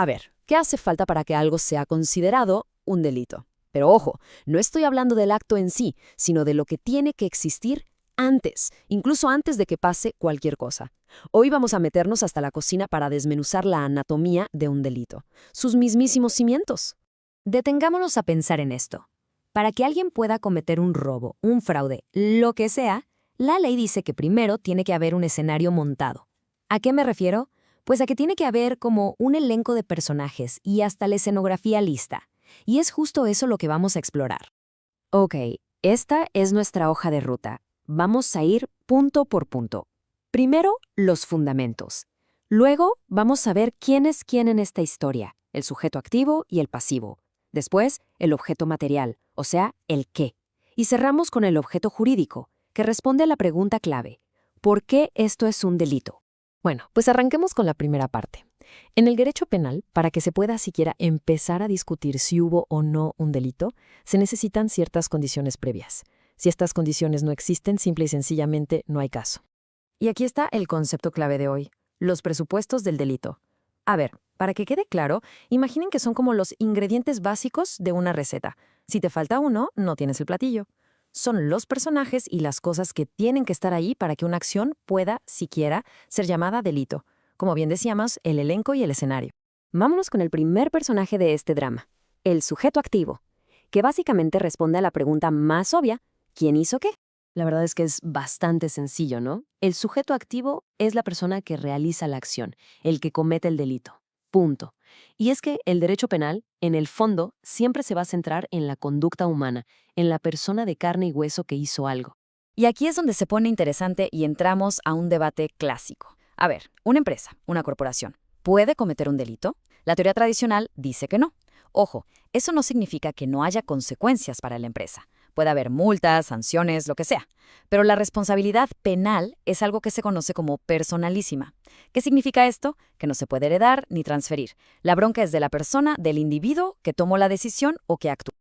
A ver, ¿qué hace falta para que algo sea considerado un delito? Pero ojo, no estoy hablando del acto en sí, sino de lo que tiene que existir antes, incluso antes de que pase cualquier cosa. Hoy vamos a meternos hasta la cocina para desmenuzar la anatomía de un delito, sus mismísimos cimientos. Detengámonos a pensar en esto. Para que alguien pueda cometer un robo, un fraude, lo que sea, la ley dice que primero tiene que haber un escenario montado. ¿A qué me refiero? Pues a que tiene que haber como un elenco de personajes y hasta la escenografía lista. Y es justo eso lo que vamos a explorar. Ok, esta es nuestra hoja de ruta. Vamos a ir punto por punto. Primero, los fundamentos. Luego, vamos a ver quién es quién en esta historia, el sujeto activo y el pasivo. Después, el objeto material, o sea, el qué. Y cerramos con el objeto jurídico, que responde a la pregunta clave: ¿por qué esto es un delito? Bueno, pues arranquemos con la primera parte. En el derecho penal, para que se pueda siquiera empezar a discutir si hubo o no un delito, se necesitan ciertas condiciones previas. Si estas condiciones no existen, simple y sencillamente no hay caso. Y aquí está el concepto clave de hoy: los presupuestos del delito. A ver, para que quede claro, imaginen que son como los ingredientes básicos de una receta. Si te falta uno, no tienes el platillo. Son los personajes y las cosas que tienen que estar ahí para que una acción pueda, siquiera, ser llamada delito. Como bien decíamos, el elenco y el escenario. Vámonos con el primer personaje de este drama, el sujeto activo, que básicamente responde a la pregunta más obvia: ¿quién hizo qué? La verdad es que es bastante sencillo, ¿no? El sujeto activo es la persona que realiza la acción, el que comete el delito. Punto. Y es que el derecho penal, en el fondo, siempre se va a centrar en la conducta humana, en la persona de carne y hueso que hizo algo. Y aquí es donde se pone interesante y entramos a un debate clásico. A ver, una empresa, una corporación, ¿puede cometer un delito? La teoría tradicional dice que no. Ojo, eso no significa que no haya consecuencias para la empresa. Puede haber multas, sanciones, lo que sea. Pero la responsabilidad penal es algo que se conoce como personalísima. ¿Qué significa esto? Que no se puede heredar ni transferir. La bronca es de la persona, del individuo que tomó la decisión o que actuó.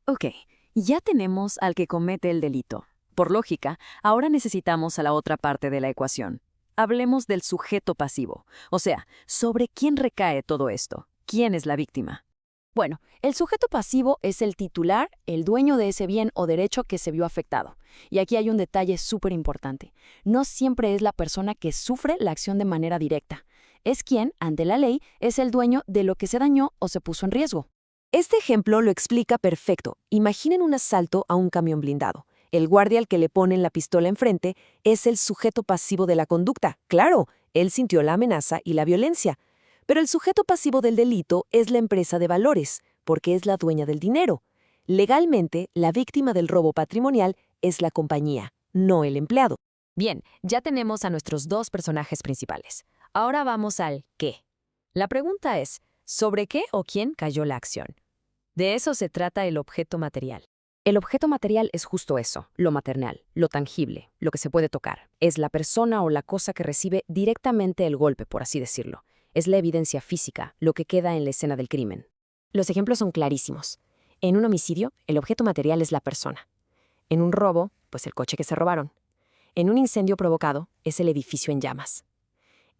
Ok, ya tenemos al que comete el delito. Por lógica, ahora necesitamos a la otra parte de la ecuación. Hablemos del sujeto pasivo, o sea, sobre quién recae todo esto. ¿Quién es la víctima? Bueno, el sujeto pasivo es el titular, el dueño de ese bien o derecho que se vio afectado. Y aquí hay un detalle súper importante. No siempre es la persona que sufre la acción de manera directa. Es quien, ante la ley, es el dueño de lo que se dañó o se puso en riesgo. Este ejemplo lo explica perfecto. Imaginen un asalto a un camión blindado. El guardia al que le ponen la pistola enfrente es el sujeto pasivo de la conducta. Claro, él sintió la amenaza y la violencia. Pero el sujeto pasivo del delito es la empresa de valores, porque es la dueña del dinero. Legalmente, la víctima del robo patrimonial es la compañía, no el empleado. Bien, ya tenemos a nuestros dos personajes principales. Ahora vamos al qué. La pregunta es: ¿sobre qué o quién cayó la acción? De eso se trata el objeto material. El objeto material es justo eso, lo maternal, lo tangible, lo que se puede tocar. Es la persona o la cosa que recibe directamente el golpe, por así decirlo. Es la evidencia física, lo que queda en la escena del crimen. Los ejemplos son clarísimos. En un homicidio, el objeto material es la persona. En un robo, pues el coche que se robaron. En un incendio provocado, es el edificio en llamas.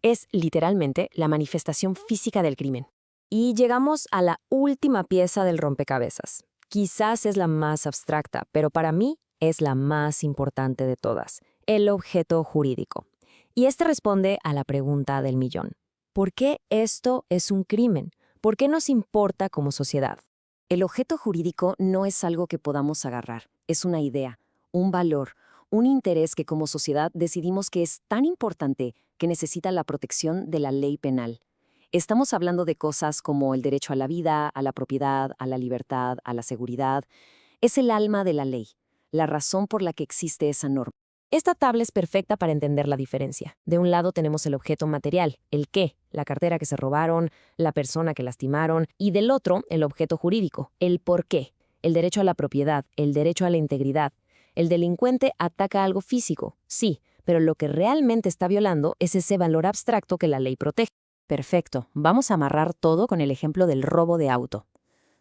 Es literalmente la manifestación física del crimen. Y llegamos a la última pieza del rompecabezas. Quizás es la más abstracta, pero para mí es la más importante de todas: el objeto jurídico. Y este responde a la pregunta del millón: ¿por qué esto es un crimen? ¿Por qué nos importa como sociedad? El objeto jurídico no es algo que podamos agarrar, es una idea, un valor, un interés que como sociedad decidimos que es tan importante que necesita la protección de la ley penal. Estamos hablando de cosas como el derecho a la vida, a la propiedad, a la libertad, a la seguridad. Es el alma de la ley, la razón por la que existe esa norma. Esta tabla es perfecta para entender la diferencia. De un lado tenemos el objeto material, el qué, la cartera que se robaron, la persona que lastimaron, y del otro, el objeto jurídico, el por qué, el derecho a la propiedad, el derecho a la integridad. El delincuente ataca algo físico, sí, pero lo que realmente está violando es ese valor abstracto que la ley protege. Perfecto, vamos a amarrar todo con el ejemplo del robo de auto.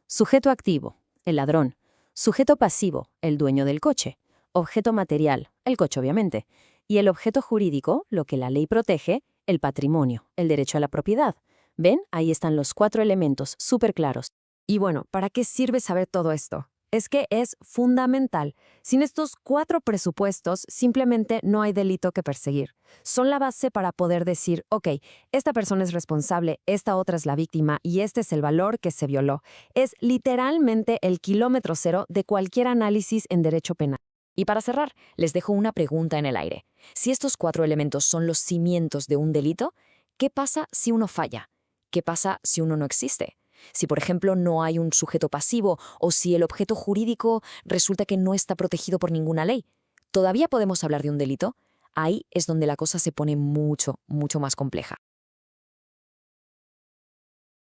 Sujeto activo, el ladrón. Sujeto pasivo, el dueño del coche. Objeto material, el coche obviamente. Y el objeto jurídico, lo que la ley protege, el patrimonio, el derecho a la propiedad. ¿Ven? Ahí están los 4 elementos, súper claros. Y bueno, ¿para qué sirve saber todo esto? Es que es fundamental. Sin estos 4 presupuestos, simplemente no hay delito que perseguir. Son la base para poder decir, ok, esta persona es responsable, esta otra es la víctima y este es el valor que se violó. Es literalmente el kilómetro cero de cualquier análisis en derecho penal. Y para cerrar, les dejo una pregunta en el aire. Si estos 4 elementos son los cimientos de un delito, ¿qué pasa si uno falla? ¿Qué pasa si uno no existe? Si, por ejemplo, no hay un sujeto pasivo o si el objeto jurídico resulta que no está protegido por ninguna ley, ¿todavía podemos hablar de un delito? Ahí es donde la cosa se pone mucho, mucho más compleja.